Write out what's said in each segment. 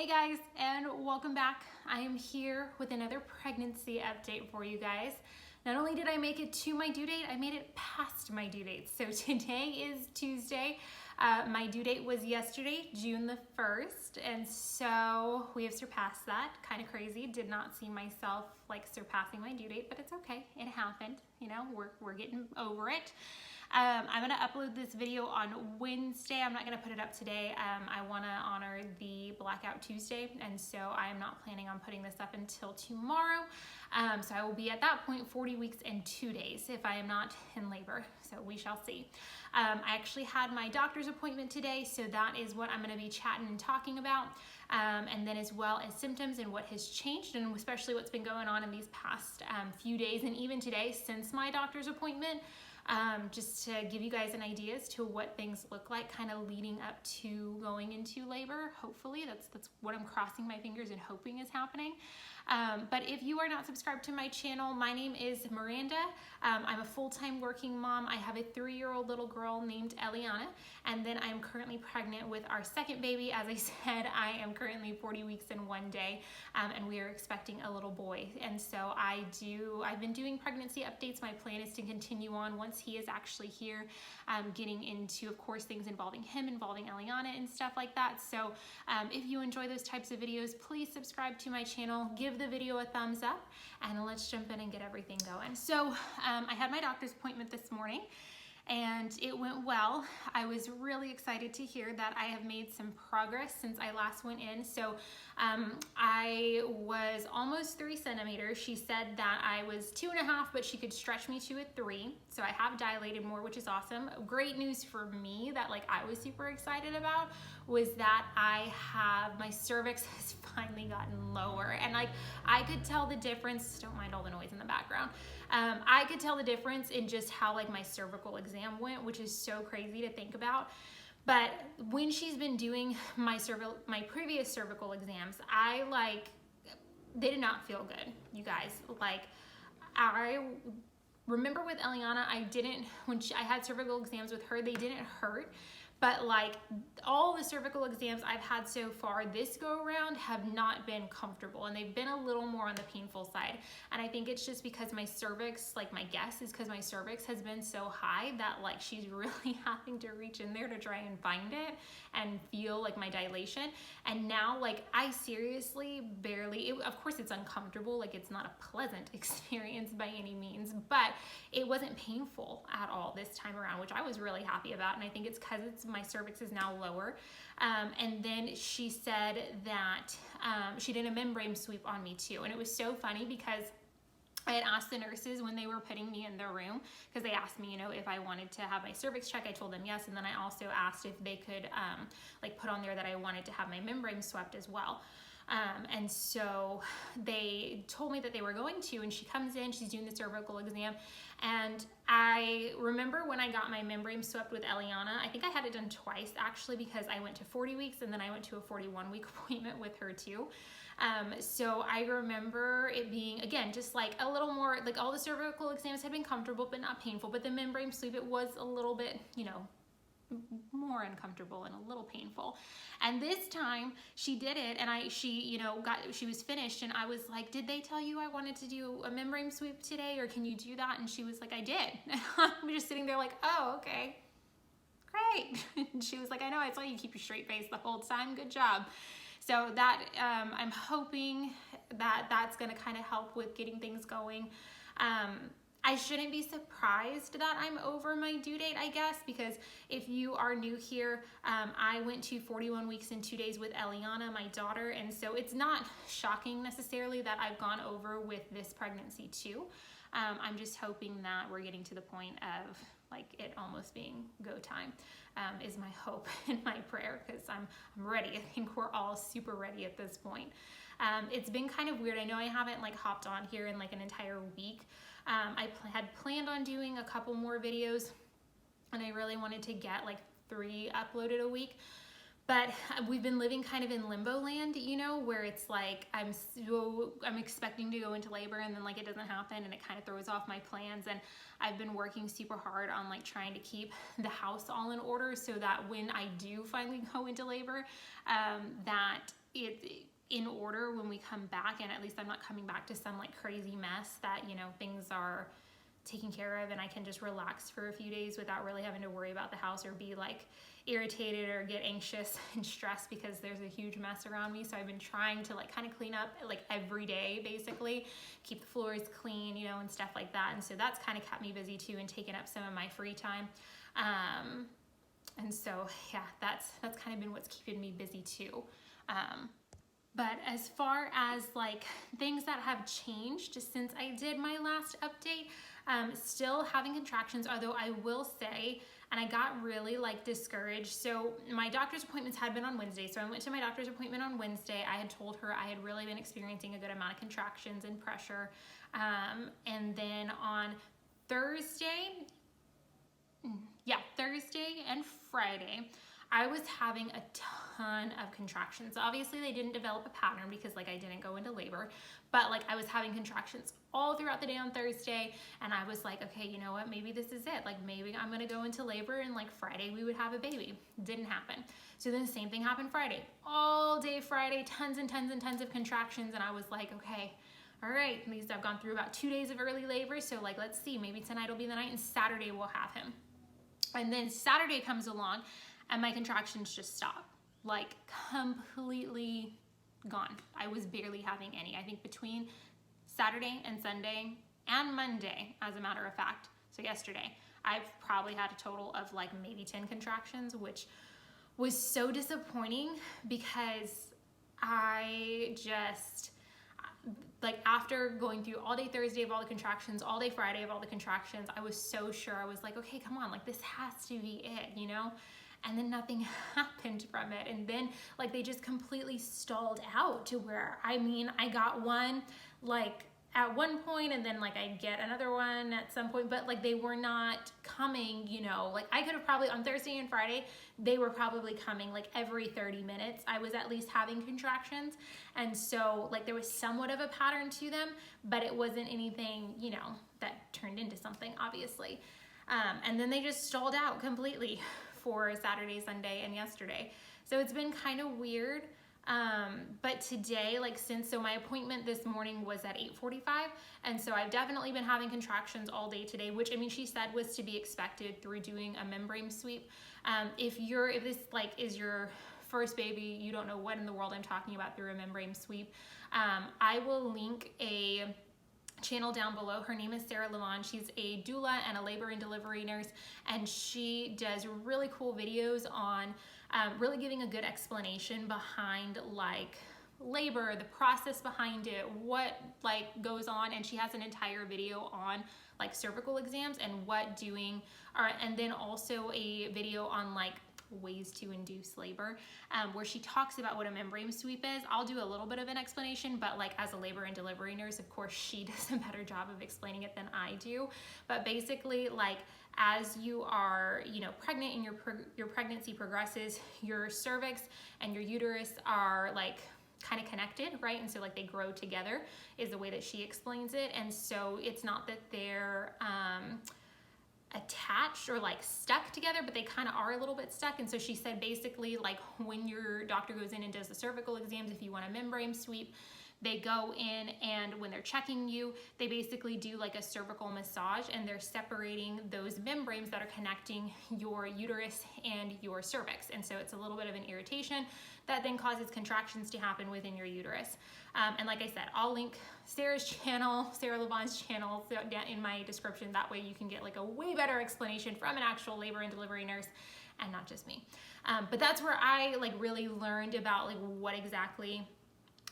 Hey guys, and welcome back. I am here with another pregnancy update for you guys. Not only did I make it to my due date, I made it past my due date. So today is Tuesday. My due date was yesterday, June the 1st, and so we have surpassed that. Kind of crazy. Did not see myself like surpassing my due date, but it's okay. It happened. You know, we're getting over it. I'm going to upload this video on Wednesday. I'm not going to put it up today. I want to honor the Blackout Tuesday, and so I am not planning on putting this up until tomorrow. So I will be at that point 40 weeks and 2 days if I am not in labor. So we shall see. I actually had my doctor's appointment today, so that is what I'm going to be chatting and talking about. And then as well as symptoms and what has changed, and especially what's been going on in these past few days and even today since my doctor's appointment. Just to give you guys an idea as to what things look like kind of leading up to going into labor. Hopefully that's what I'm crossing my fingers and hoping is happening. But if you are not subscribed to my channel, my name is Miranda. I'm a full-time working mom. I have a 3-year-old little girl named Eliana, and then I'm currently pregnant with our second baby. As I said, I am currently 40 weeks and 1 day, and we are expecting a little boy. And so I've been doing pregnancy updates. My plan is to continue on once he is actually here, getting into, of course, things involving him, involving Eliana and stuff like that. So if you enjoy those types of videos, please subscribe to my channel, give the video a thumbs up, and let's jump in and get everything going. So I had my doctor's appointment this morning, and it went well. I was really excited to hear that I have made some progress since I last went in. So I was almost 3 centimeters. She said that I was 2.5, but she could stretch me to a 3. So I have dilated more, which is awesome. Great news for me that I was super excited about was that my cervix has finally gotten lower. And I could tell the difference, don't mind all the noise in the background. I could tell the difference in just how my cervical exam went, which is so crazy to think about. But when she's been doing my previous cervical exams, they did not feel good, you guys. I remember with Eliana, when I had cervical exams with her, they didn't hurt. But all the cervical exams I've had so far this go around have not been comfortable, and they've been a little more on the painful side. And I think it's just because my cervix, my guess is because my cervix has been so high that she's really having to reach in there to try and find it and feel my dilation. And now I seriously barely, of course it's uncomfortable, it's not a pleasant experience by any means, but it wasn't painful at all this time around, which I was really happy about. And I think it's because my cervix is now lower. And then she said that she did a membrane sweep on me too. And it was so funny because I had asked the nurses when they were putting me in their room, because they asked me, if I wanted to have my cervix checked. I told them yes. And then I also asked if they could put on there that I wanted to have my membrane swept as well. And so they told me that they were going to, and she comes in, she's doing the cervical exam. And I remember when I got my membrane swept with Eliana, I think I had it done twice actually, because I went to 40 weeks and then I went to a 41-week appointment with her too. So I remember it being, again, just a little more, all the cervical exams had been comfortable, but not painful. But the membrane sweep, it was a little bit, more uncomfortable and a little painful. And this time she did it, and she was finished, and I was like, did they tell you I wanted to do a membrane sweep today, or can you do that? And she was like, I did. And I'm just sitting there oh, okay, great. And she was like, I know, I saw you keep your straight face the whole time, good job. So that I'm hoping that that's going to kind of help with getting things going. I shouldn't be surprised that I'm over my due date, I guess, because if you are new here, I went to 41 weeks and 2 days with Eliana, my daughter, and so it's not shocking necessarily that I've gone over with this pregnancy too. I'm just hoping that we're getting to the point of it almost being go time, is my hope and my prayer, because I'm ready. I think we're all super ready at this point. It's been kind of weird. I know I haven't hopped on here in an entire week. I had planned on doing a couple more videos, and I really wanted to get 3 uploaded a week. But we've been living kind of in limbo land, where it's I'm expecting to go into labor, and then it doesn't happen, and it kind of throws off my plans. And I've been working super hard on trying to keep the house all in order so that when I do finally go into labor, that in order when we come back, and at least I'm not coming back to some like crazy mess that, you know, things are taken care of and I can just relax for a few days without really having to worry about the house or be like irritated or get anxious and stressed because there's a huge mess around me. So I've been trying to like kind of clean up like every day, basically keep the floors clean, you know, and stuff like that. And so that's kind of kept me busy too and taken up some of my free time. And so yeah, that's kind of been what's keeping me busy too. But as far as like things that have changed since I did my last update, still having contractions, although I will say, and I got really like discouraged. So my doctor's appointments had been on Wednesday. So I went to my doctor's appointment on Wednesday. I had told her I had really been experiencing a good amount of contractions and pressure. And then on Thursday and Friday, I was having a ton of contractions. Obviously they didn't develop a pattern because like I didn't go into labor, but like I was having contractions all throughout the day on Thursday. And I was like, okay, you know what, maybe this is it. Like maybe I'm gonna go into labor and like Friday we would have a baby. Didn't happen. So then the same thing happened Friday. All day Friday, tons and tons and tons of contractions. And I was like, okay, all right, at least I've gone through about 2 days of early labor. So like, let's see, maybe tonight will be the night and Saturday we'll have him. And then Saturday comes along and my contractions just stop, like completely gone. I was barely having any. I think between Saturday and Sunday and Monday, as a matter of fact, so yesterday, I've probably had a total of like maybe 10 contractions, which was so disappointing because I just, like after going through all day Thursday of all the contractions, all day Friday of all the contractions, I was so sure. I was like, okay, come on, like this has to be it, you know? And then nothing happened from it. And then like they just completely stalled out to where, I mean, I got one like at one point and then like I'd get another one at some point, but like they were not coming, you know, like I could have probably on Thursday and Friday, they were probably coming like every 30 minutes. I was at least having contractions. And so like there was somewhat of a pattern to them, but it wasn't anything, you know, that turned into something obviously. And then they just stalled out completely for Saturday, Sunday, and yesterday. So it's been kind of weird. But today, like so my appointment this morning was at 8:45. And so I've definitely been having contractions all day today, which I mean, she said was to be expected through doing a membrane sweep. If this like is your first baby, you don't know what in the world I'm talking about through a membrane sweep. I will link a channel down below. Her name is Sarah Lavon. She's a doula and a labor and delivery nurse, and she does really cool videos on really giving a good explanation behind like labor, the process behind it, what like goes on, and she has an entire video on like cervical exams and what doing, and then also a video on like ways to induce labor, where she talks about what a membrane sweep is. I'll do a little bit of an explanation, but like as a labor and delivery nurse, of course, she does a better job of explaining it than I do. But basically, like as you are, you know, pregnant and your pregnancy progresses, your cervix and your uterus are like kind of connected, right? And so like they grow together is the way that she explains it. And so it's not that they're attached or like stuck together, but they kind of are a little bit stuck. And so she said basically like when your doctor goes in and does the cervical exams, if you want a membrane sweep, they go in and when they're checking you, they basically do like a cervical massage and they're separating those membranes that are connecting your uterus and your cervix. And so it's a little bit of an irritation that then causes contractions to happen within your uterus. And like I said, I'll link Sarah's channel, Sarah Lavon's channel in my description. That way you can get like a way better explanation from an actual labor and delivery nurse and not just me. But that's where I like really learned about like what exactly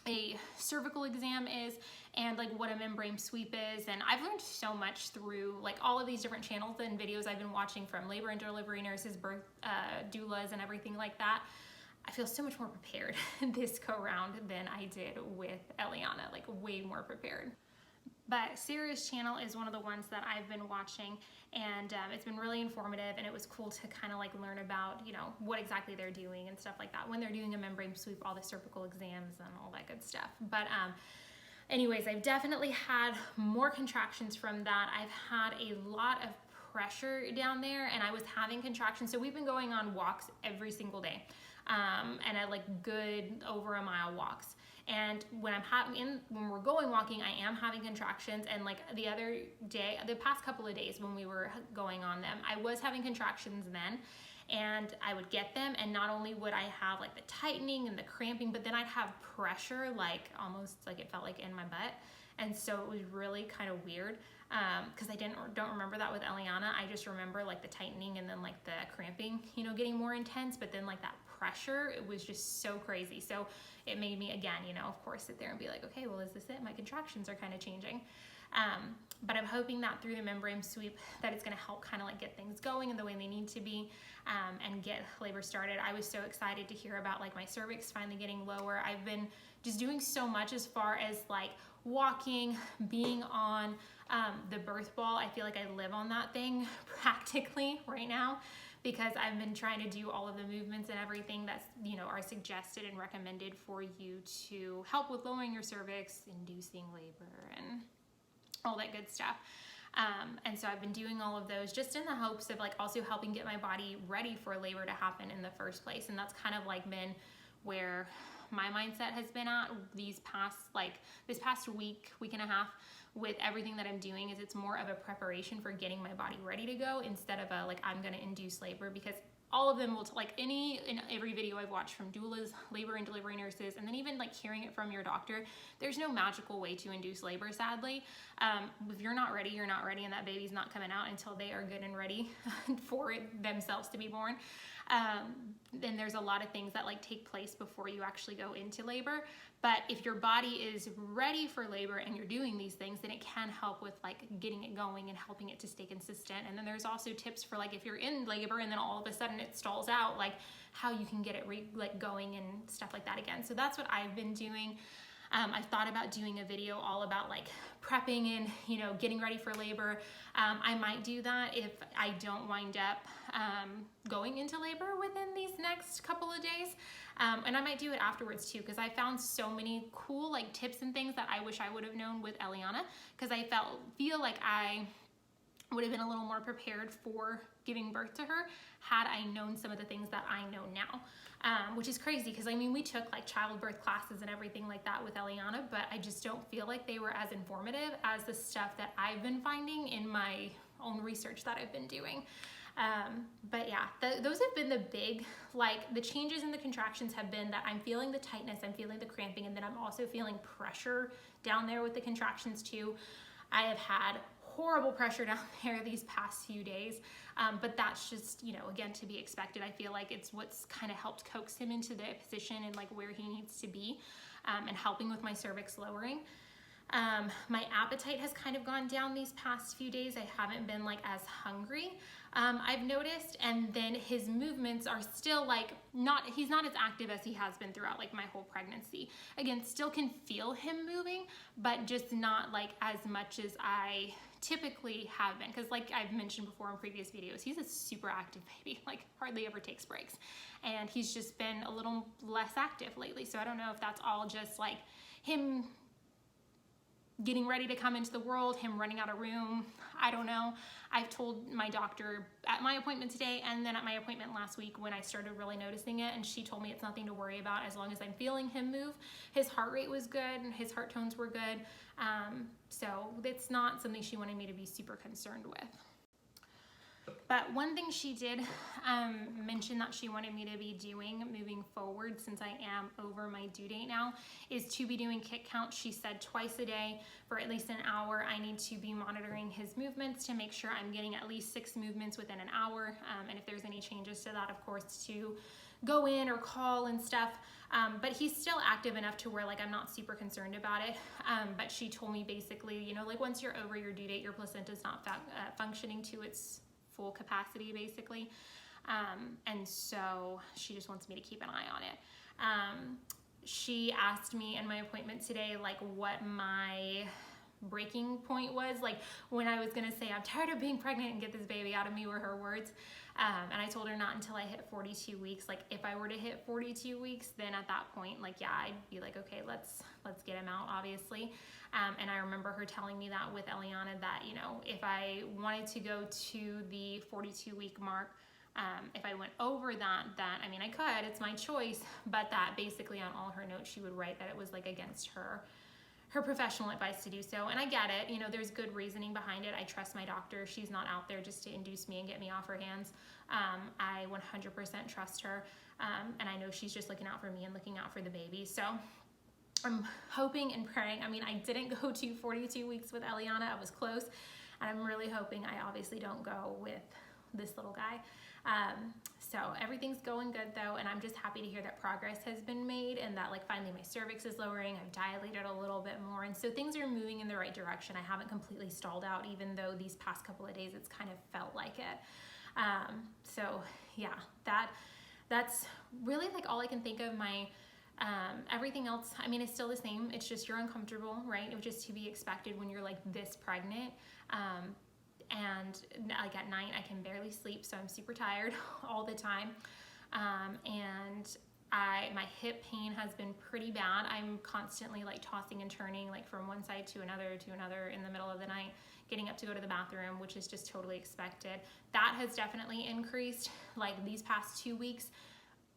a cervical exam is and like what a membrane sweep is. And I've learned so much through like all of these different channels and videos I've been watching from labor and delivery nurses, birth doulas and everything like that. I feel so much more prepared this go round than I did with Eliana, like way more prepared. But Sarah's channel is one of the ones that I've been watching, and it's been really informative, and it was cool to kind of like learn about, you know, what exactly they're doing and stuff like that when they're doing a membrane sweep, all the cervical exams and all that good stuff. But anyways, I've definitely had more contractions from that. I've had a lot of pressure down there and I was having contractions. So we've been going on walks every single day. and I like good over a mile walks. And when when we're going walking, I am having contractions. And like the past couple of days when we were going on them, I was having contractions then, and I would get them. And not only would I have like the tightening and the cramping, but then I'd have pressure, like almost like it felt like in my butt. And so it was really kind of weird, because I don't remember that with Eliana. I just remember like the tightening and then like the cramping, you know, getting more intense, but then like that pressure, it was just so crazy. So it made me, again, you know, of course, sit there and be like, okay, well, is this it? My contractions are kind of changing. But I'm hoping that through the membrane sweep that it's going to help kind of like get things going in the way they need to be, and get labor started. I was so excited to hear about like my cervix finally getting lower. I've been just doing so much as far as like walking, being on the birth ball. I feel like I live on that thing practically right now, because I've been trying to do all of the movements and everything that's, you know, are suggested and recommended for you to help with lowering your cervix, inducing labor, and all that good stuff. And so I've been doing all of those just in the hopes of like also helping get my body ready for labor to happen in the first place. And that's kind of like been where my mindset has been at this past week and a half with everything that I'm doing. Is it's more of a preparation for getting my body ready to go, instead of a like I'm gonna induce labor, because all of them will, like in every video I've watched from doulas, labor and delivery nurses, and then even like hearing it from your doctor, there's no magical way to induce labor, sadly. If you're not ready, you're not ready, and that baby's not coming out until they are good and ready for themselves to be born. Then there's a lot of things that like take place before you actually go into labor. But if your body is ready for labor and you're doing these things, then it can help with like getting it going and helping it to stay consistent. And then there's also tips for like if you're in labor and then all of a sudden it stalls out, like how you can get it going and stuff like that again. So that's what I've been doing. I've thought about doing a video all about like prepping and, you know, getting ready for labor. I might do that if I don't wind up going into labor within these next couple of days. And I might do it afterwards too, because I found so many cool like tips and things that I wish I would have known with Eliana, because I feel like I would have been a little more prepared for giving birth to her had I known some of the things that I know now, which is crazy, because I mean, we took like childbirth classes and everything like that with Eliana, but I just don't feel like they were as informative as the stuff that I've been finding in my own research that I've been doing. But yeah, those have been the big, like the changes in the contractions have been that I'm feeling the tightness, I'm feeling the cramping, and then I'm also feeling pressure down there with the contractions too. I have had horrible pressure down there these past few days, but that's just, you know, again, to be expected. I feel like it's what's kind of helped coax him into the position and like where he needs to be, and helping with my cervix lowering. My appetite has kind of gone down these past few days. I haven't been like as hungry, I've noticed, and then his movements are still like he's not as active as he has been throughout like my whole pregnancy. Again, still can feel him moving, but just not like as much as I typically have been, because like I've mentioned before in previous videos, he's a super active baby, like hardly ever takes breaks, and he's just been a little less active lately. So I don't know if that's all just like him getting ready to come into the world, him running out of room, I don't know. I've told my doctor at my appointment today and then at my appointment last week when I started really noticing it, and she told me it's nothing to worry about as long as I'm feeling him move. His heart rate was good and his heart tones were good, so it's not something she wanted me to be super concerned with. But one thing she did mention that she wanted me to be doing moving forward, since I am over my due date now, is to be doing kick counts. She said twice a day for at least an hour. I need to be monitoring his movements to make sure I'm getting at least 6 movements within an hour. And if there's any changes to that, of course, to go in or call and stuff. But he's still active enough to where like I'm not super concerned about it. But she told me basically, you know, like once you're over your due date, your placenta's not functioning to its full capacity basically, and so she just wants me to keep an eye on it. She asked me in my appointment today like what my breaking point was, like when I was gonna say I'm tired of being pregnant and get this baby out of me, were her words. And I told her not until I hit 42 weeks. Like if I were to hit 42 weeks, then at that point, like yeah, I'd be like, okay, let's get him out, obviously. And I remember her telling me that with Eliana, that, you know, if I wanted to go to the 42 week mark, If I went over that, I mean, I could, it's my choice, but that basically on all her notes, she would write that it was like against her professional advice to do so. And I get it, you know, there's good reasoning behind it. I trust my doctor. She's not out there just to induce me and get me off her hands. I 100% trust her. And I know she's just looking out for me and looking out for the baby. So I'm hoping and praying. I mean, I didn't go to 42 weeks with Eliana. I was close. And I'm really hoping I obviously don't go with this little guy. So everything's going good though, and I'm just happy to hear that progress has been made and that like finally my cervix is lowering, I've dilated a little bit more, and so things are moving in the right direction. I haven't completely stalled out, even though these past couple of days it's kind of felt like it. So yeah, that's really like all I can think of. My everything else, I mean, it's still the same. It's just you're uncomfortable, right? It was just to be expected when you're like this pregnant. And like at night I can barely sleep, so I'm super tired all the time. And my hip pain has been pretty bad. I'm constantly like tossing and turning like from one side to another in the middle of the night, getting up to go to the bathroom, which is just totally expected. That has definitely increased. Like these past 2 weeks,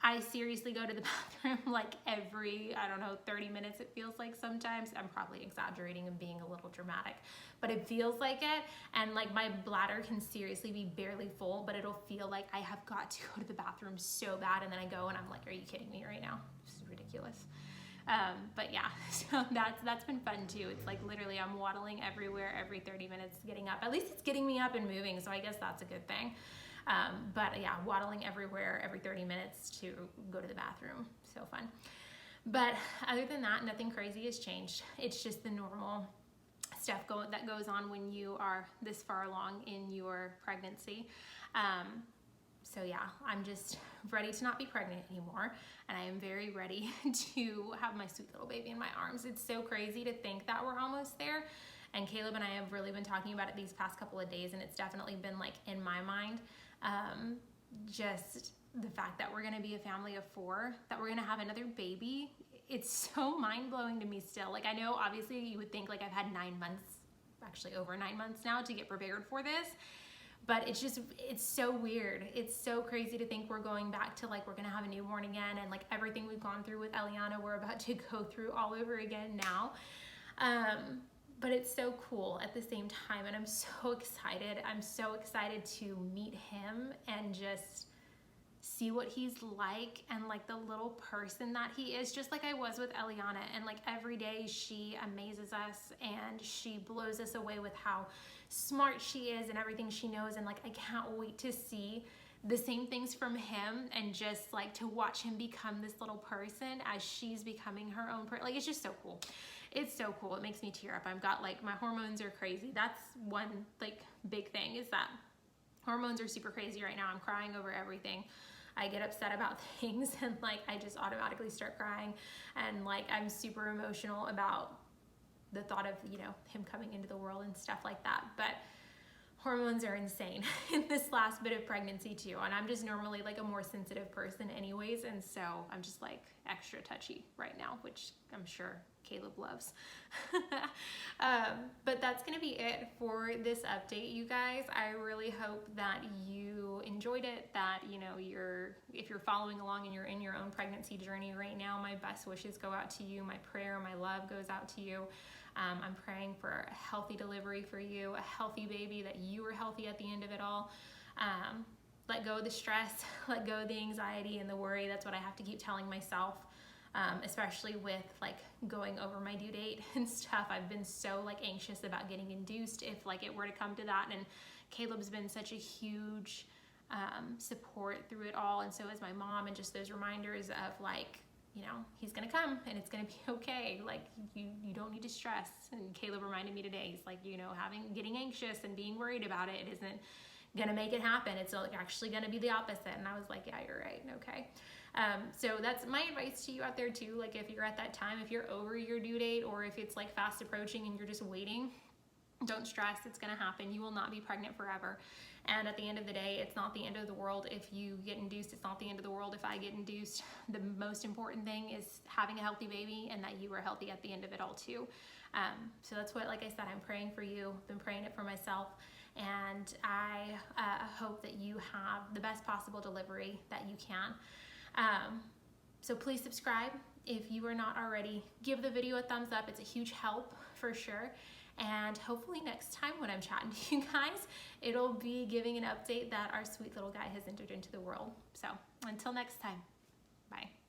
I seriously go to the bathroom like every, I don't know, 30 minutes it feels like sometimes. I'm probably exaggerating and being a little dramatic, but it feels like it. And like my bladder can seriously be barely full, but it'll feel like I have got to go to the bathroom so bad. And then I go and I'm like, are you kidding me right now? This is ridiculous. But yeah, so that's been fun too. It's like literally I'm waddling everywhere every 30 minutes getting up. At least it's getting me up and moving, so I guess that's a good thing. But yeah, waddling everywhere every 30 minutes to go to the bathroom. So fun. But other than that, nothing crazy has changed. It's just the normal stuff that goes on when you are this far along in your pregnancy. So yeah, I'm just ready to not be pregnant anymore. And I am very ready to have my sweet little baby in my arms. It's so crazy to think that we're almost there. And Caleb and I have really been talking about it these past couple of days, and it's definitely been like in my mind, just the fact that we're gonna be a family of 4, that we're gonna have another baby. It's so mind-blowing to me still. Like I know obviously you would think like I've had 9 months, actually over 9 months now to get prepared for this, but it's so weird. It's so crazy to think we're going back to like we're gonna have a newborn again, and like everything we've gone through with Eliana, we're about to go through all over again now. But it's so cool at the same time, and I'm so excited. I'm so excited to meet him and just see what he's like, and like the little person that he is, just like I was with Eliana. And like every day she amazes us and she blows us away with how smart she is and everything she knows. And like I can't wait to see the same things from him, and just like to watch him become this little person as she's becoming her own person. Like it's just so cool. It's so cool. It makes me tear up. I've got like, my hormones are crazy. That's one like big thing, is that hormones are super crazy right now. I'm crying over everything. I get upset about things and like I just automatically start crying, and like I'm super emotional about the thought of, you know, him coming into the world and stuff like that. But hormones are insane in this last bit of pregnancy too, and I'm just normally like a more sensitive person anyways, and so I'm just like extra touchy right now, which I'm sure Caleb loves. But that's gonna be it for this update, you guys. I really hope that you enjoyed it, that, you know, if you're following along and you're in your own pregnancy journey right now, my best wishes go out to you. My prayer, my love goes out to you. I'm praying for a healthy delivery for you, a healthy baby, that you are healthy at the end of it all. Let go of the stress, let go of the anxiety and the worry. That's what I have to keep telling myself, especially with like going over my due date and stuff. I've been so like anxious about getting induced if like it were to come to that. And Caleb's been such a huge support through it all, and so is my mom, and just those reminders of like, you know, he's gonna come and it's gonna be okay. Like you don't need to stress. And Caleb reminded me today, he's like, you know, getting anxious and being worried about it isn't gonna make it happen. It's like actually gonna be the opposite. And I was like, yeah, you're right. Okay. So that's my advice to you out there too. Like if you're at that time, if you're over your due date, or if it's like fast approaching and you're just waiting, don't stress. It's gonna happen. You will not be pregnant forever. And at the end of the day, it's not the end of the world if you get induced. It's not the end of the world if I get induced. The most important thing is having a healthy baby, and that you are healthy at the end of it all too. So that's what, like I said, I'm praying for you. I've been praying it for myself. and I hope that you have the best possible delivery that you can. So please subscribe if you are not already. Give the video a thumbs up. It's a huge help for sure. And hopefully next time when I'm chatting to you guys, it'll be giving an update that our sweet little guy has entered into the world. So until next time, bye.